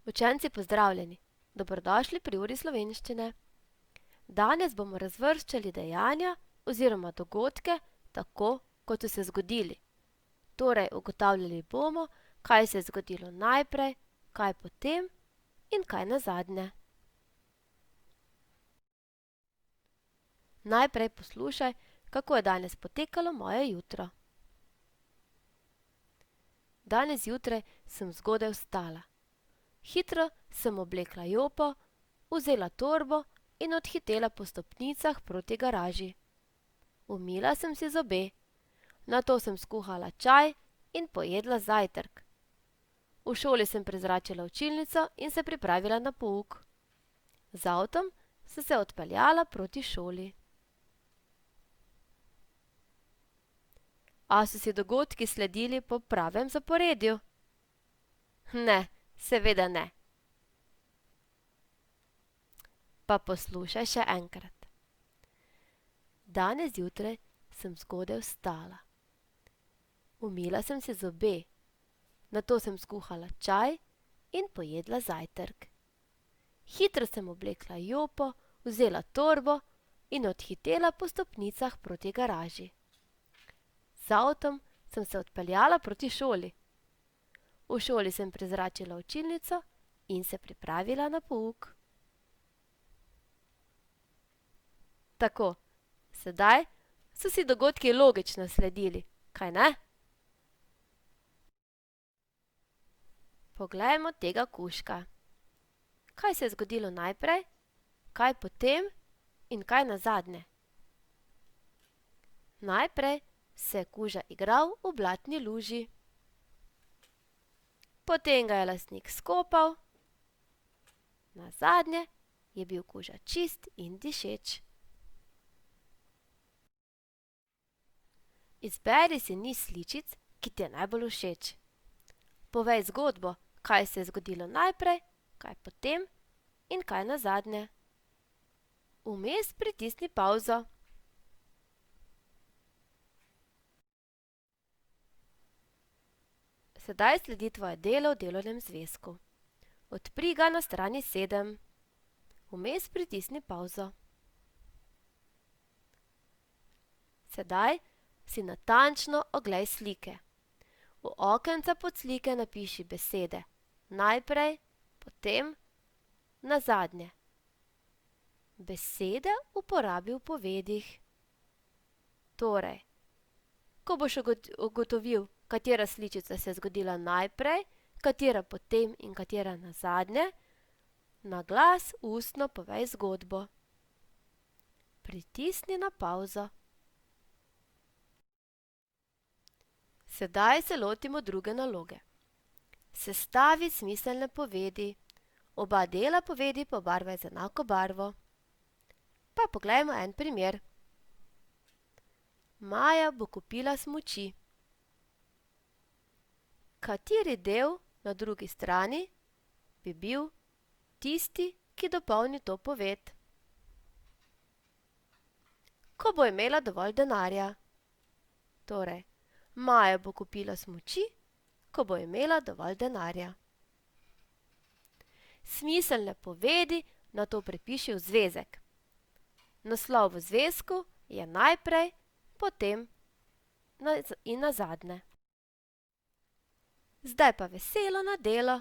Učenci pozdravljeni, dobrodošli pri uri slovenščine. Danes bomo razvrščali dejanja oziroma dogodke tako, kot so se zgodili. Torej, ugotavljali bomo, kaj se je zgodilo najprej, kaj potem in kaj nazadnje. Najprej poslušaj, kako je danes potekalo moje jutro. Danes zjutraj sem zgodaj vstala. Hitro sem oblekla jopo, vzela torbo in odhitela po stopnicah proti garaži. Umila sem si zobe, nato sem skuhala čaj in pojedla zajtrk. V šoli sem prezračila učilnico in se pripravila na pouk. Z avtom sem se odpeljala proti šoli. A so si dogodki sledili po pravem zaporedju? Ne, seveda ne. Pa poslušaj še enkrat. Danes zjutraj sem zgodaj vstala. Umila sem si zobe, nato sem skuhala čaj in pojedla zajtrk. Hitro sem oblekla jopo, vzela torbo in odhitela po stopnicah proti garaži. Z avtom sem se odpeljala proti šoli. V šoli sem prezračila učilnico in se pripravila na pouk. Tako, sedaj so si dogodki logično sledili, kajne? Poglejmo tega kužka. Kaj se je zgodilo najprej, kaj potem in kaj nazadnje? Najprej se je kuža igral v blatni luži. Potem ga je lastnik skopal, nazadnje je bil kuža čist in dišeč. Izberi si niz sličic, ki ti je najbolj všeč. Povej zgodbo, kaj se je zgodilo najprej, kaj potem in kaj nazadnje. Vmes pritisni pavzo. Sedaj sledi tvoje delo v delovnem zvezku. Odpri ga na strani 7. Vmes pritisni pavzo. Sedaj si natančno oglej slike. V okenca pod slike napiši besede najprej, potem, nazadnje. Besede uporabi v povedih. Torej, ko boš ugotovil, katera sličica se je zgodila najprej, katera potem in katera nazadnje, na glas ustno povej zgodbo. Pritisni na pavzo. Sedaj se lotimo druge naloge. Sestavi smiselne povedi. Oba dela povedi pobarvaj z enako barvo. Pa poglejmo en primer. Maja bo kupila smuči. Kateri del na drugi strani bi bil tisti, ki dopolni to poved? Ko bo imela dovolj denarja. Torej, Maja bo kupila smuči, ko bo imela dovolj denarja. Smiselne povedi nato prepiši v zvezek. Naslov v zvezku je najprej, potem in nazadnje. Zdaj pa veselo na delo!